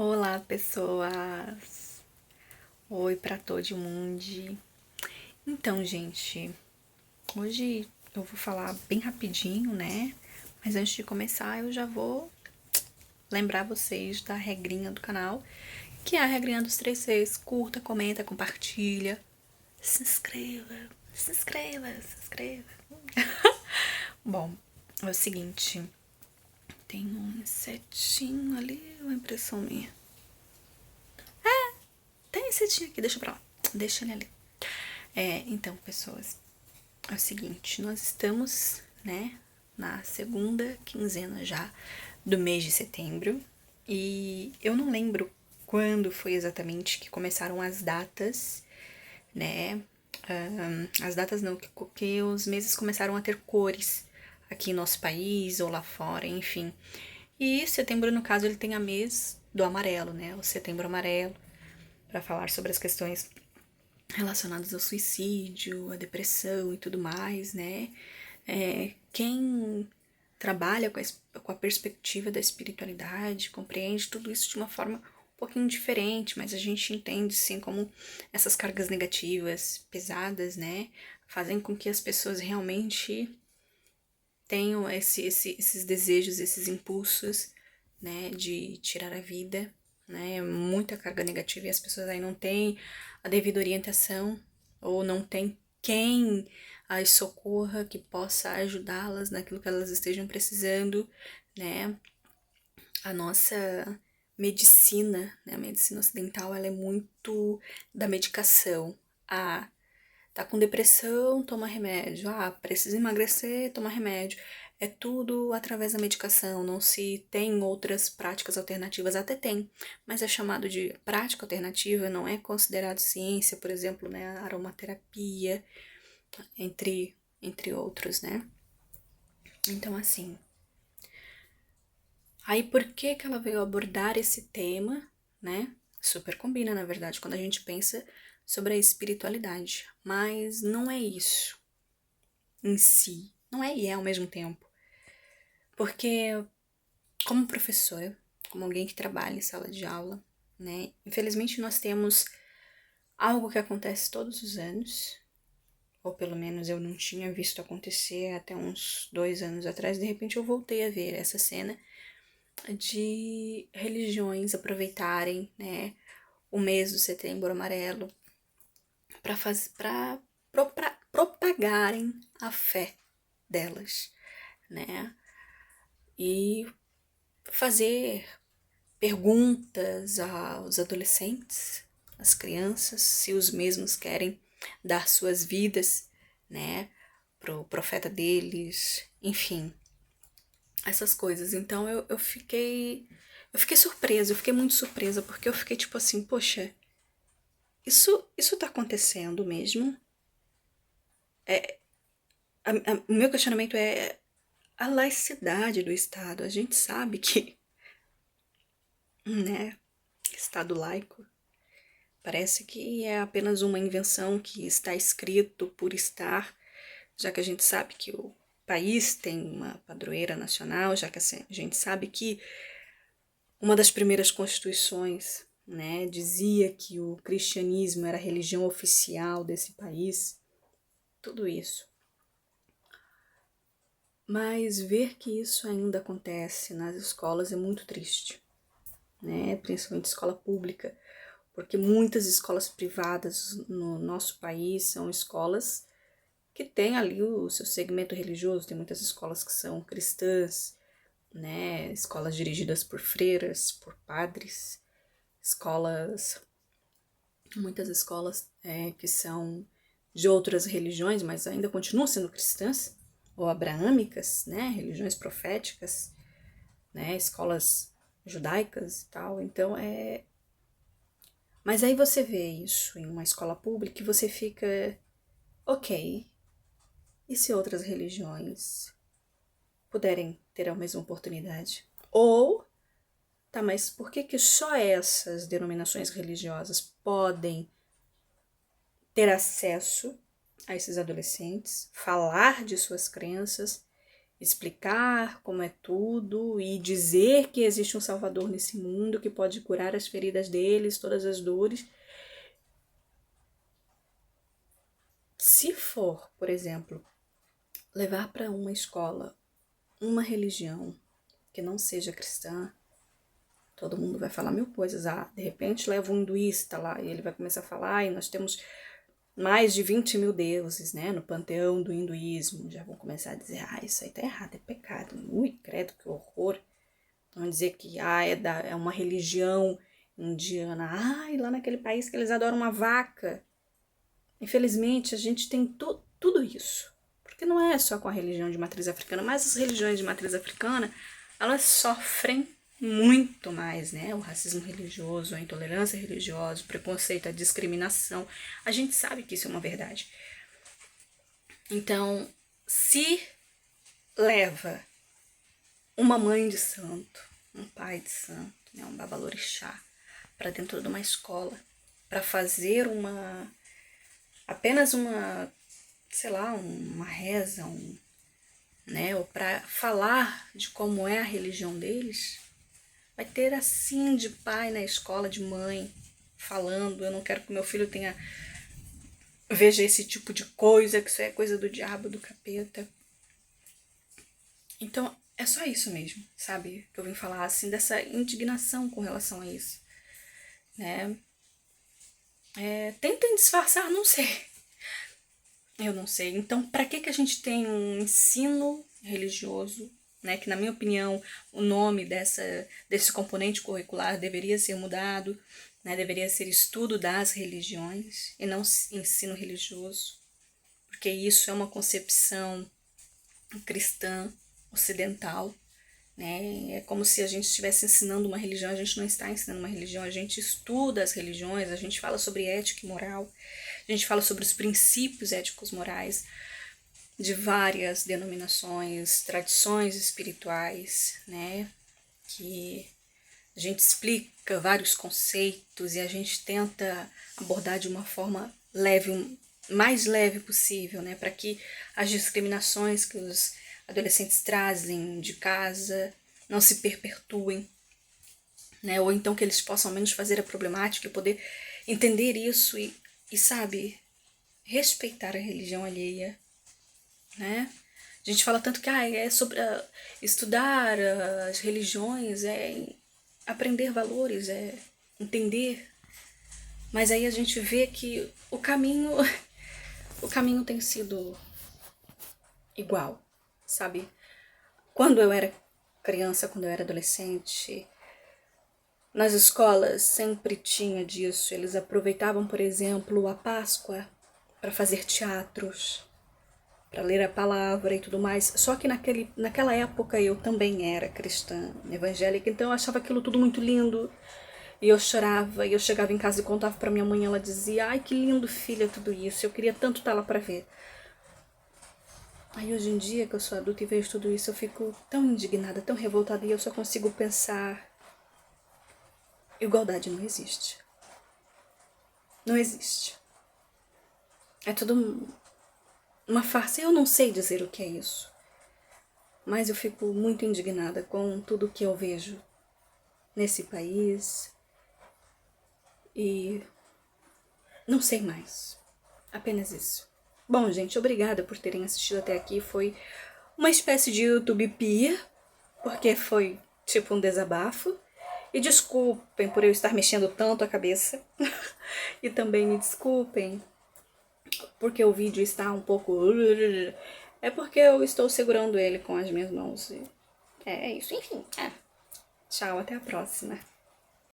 Olá, pessoas! Oi para todo mundo. Então, gente, hoje eu vou falar bem rapidinho, né? Mas antes de começar, eu já vou lembrar vocês da regrinha do canal, que é a regrinha dos 3 Cs. Curta, comenta, compartilha. Se inscreva, se inscreva, se inscreva. Bom, é o seguinte, tem um insetinho ali, uma impressão minha. Tem insetinho aqui, deixa pra lá. Deixa ele ali. Então, pessoas, é o seguinte, nós estamos, né, na segunda quinzena já do mês de setembro e eu não lembro quando foi exatamente que começaram as datas, né, as datas não, que os meses começaram a ter cores aqui em nosso país ou lá fora, enfim. E setembro, no caso, ele tem a mês do amarelo, né, o setembro amarelo, para falar sobre as questões relacionadas ao suicídio, à depressão e tudo mais, né? Quem trabalha com a perspectiva da espiritualidade compreende tudo isso de uma forma um pouquinho diferente, mas a gente entende sim como essas cargas negativas, pesadas, né? Fazem com que as pessoas realmente tenham esses desejos, esses impulsos, né? De tirar a vida, né? Muita carga negativa e as pessoas aí não têm a devida orientação ou não tem quem as socorra, que possa ajudá-las naquilo que elas estejam precisando, né? A nossa medicina, né? A medicina ocidental, ela é muito da medicação. Tá com depressão, toma remédio. Precisa emagrecer, toma remédio. É tudo através da medicação, não se tem outras práticas alternativas, até tem, mas é chamado de prática alternativa, não é considerado ciência, por exemplo, né, a aromaterapia, entre outros, né? Então, assim, aí por que que ela veio abordar esse tema, né? Super combina, na verdade, quando a gente pensa sobre a espiritualidade, mas não é isso em si, não é e é ao mesmo tempo. Porque, como professora, como alguém que trabalha em sala de aula, né, infelizmente nós temos algo que acontece todos os anos, ou pelo menos eu não tinha visto acontecer até uns 2 anos atrás, de repente eu voltei a ver essa cena de religiões aproveitarem, né, o mês do Setembro Amarelo para propagarem a fé delas, né? E fazer perguntas aos adolescentes, às crianças, se os mesmos querem dar suas vidas, né, pro profeta deles, enfim, essas coisas. Então eu fiquei surpresa, eu fiquei muito surpresa, porque eu fiquei tipo assim, poxa, isso tá acontecendo mesmo? O meu questionamento é a laicidade do Estado. A gente sabe que, né, Estado laico parece que é apenas uma invenção que está escrito por estar, já que a gente sabe que o país tem uma padroeira nacional, já que a gente sabe que uma das primeiras constituições, né, dizia que o cristianismo era a religião oficial desse país, tudo isso. Mas ver que isso ainda acontece nas escolas é muito triste, né, principalmente escola pública, porque muitas escolas privadas no nosso país são escolas que têm ali o seu segmento religioso. Tem muitas escolas que são cristãs, né? Escolas dirigidas por freiras, por padres, muitas escolas que são de outras religiões, mas ainda continuam sendo cristãs, ou abraâmicas, né? Religiões proféticas, né? Escolas judaicas e tal. Então Mas aí você vê isso em uma escola pública e você fica, ok, e se outras religiões puderem ter a mesma oportunidade? Ou, tá, mas por que que só essas denominações religiosas podem ter acesso a esses adolescentes, falar de suas crenças explicar como é tudo e dizer que existe um Salvador nesse mundo que pode curar as feridas deles, todas as dores. Se for, por exemplo, levar para uma escola uma religião que não seja cristã, todo mundo vai falar mil coisas. De repente leva um hinduísta lá e ele vai começar a falar, e nós temos mais de 20 mil deuses, né, no panteão do hinduísmo. Já vão começar a dizer, isso aí tá errado, é pecado. Ui, credo, que horror. Vão dizer que é uma religião indiana. Lá naquele país que eles adoram uma vaca. Infelizmente, a gente tem tudo isso. Porque não é só com a religião de matriz africana, mas as religiões de matriz africana, elas sofrem muito mais, né? O racismo religioso, a intolerância religiosa, o preconceito, a discriminação. A gente sabe que isso é uma verdade. Então, se leva uma mãe de santo, um pai de santo, né, um babalorixá, para dentro de uma escola, para fazer apenas uma, sei lá, uma reza, né, ou para falar de como é a religião deles, vai ter assim de pai na escola, de mãe, falando, eu não quero que meu filho veja esse tipo de coisa, que isso é coisa do diabo, do capeta. Então, é só isso mesmo, sabe? Que eu vim falar, assim, dessa indignação com relação a isso, né? Tentem disfarçar, não sei. Eu não sei. Então, para que a gente tem um ensino religioso, né? Que, na minha opinião, o nome desse componente curricular deveria ser mudado, né? Deveria ser estudo das religiões e não ensino religioso, porque isso é uma concepção cristã, ocidental, né? É como se a gente estivesse ensinando uma religião. A gente não está ensinando uma religião, a gente estuda as religiões, a gente fala sobre ética e moral, a gente fala sobre os princípios éticos morais de várias denominações, tradições espirituais, né? Que a gente explica vários conceitos e a gente tenta abordar de uma forma leve, mais leve possível, né? Para que as discriminações que os adolescentes trazem de casa não se perpetuem, né? Ou então que eles possam ao menos fazer a problemática e poder entender isso e sabe, respeitar a religião alheia, né? A gente fala tanto que é sobre estudar as religiões, aprender valores, entender, mas aí a gente vê que o caminho tem sido igual, sabe? Quando eu era criança, quando eu era adolescente, nas escolas sempre tinha disso. Eles aproveitavam, por exemplo, a Páscoa para fazer teatros, para ler a palavra e tudo mais. Só que naquela época eu também era cristã, evangélica, então eu achava aquilo tudo muito lindo. E eu chorava, e eu chegava em casa e contava para minha mãe, ela dizia, ai que lindo, filha, tudo isso, eu queria tanto estar lá para ver. Aí hoje em dia que eu sou adulta e vejo tudo isso, eu fico tão indignada, tão revoltada, e eu só consigo pensar, igualdade não existe. Não existe. É tudo uma farsa. Eu não sei dizer o que é isso, mas eu fico muito indignada com tudo que eu vejo nesse país e não sei mais. Apenas isso. Bom, gente, obrigada por terem assistido até aqui. Foi uma espécie de YouTube Pia, porque foi tipo um desabafo. E desculpem por eu estar mexendo tanto a cabeça. E também me desculpem porque o vídeo está um pouco... É porque eu estou segurando ele com as minhas mãos. É isso, enfim. Tchau, até a próxima.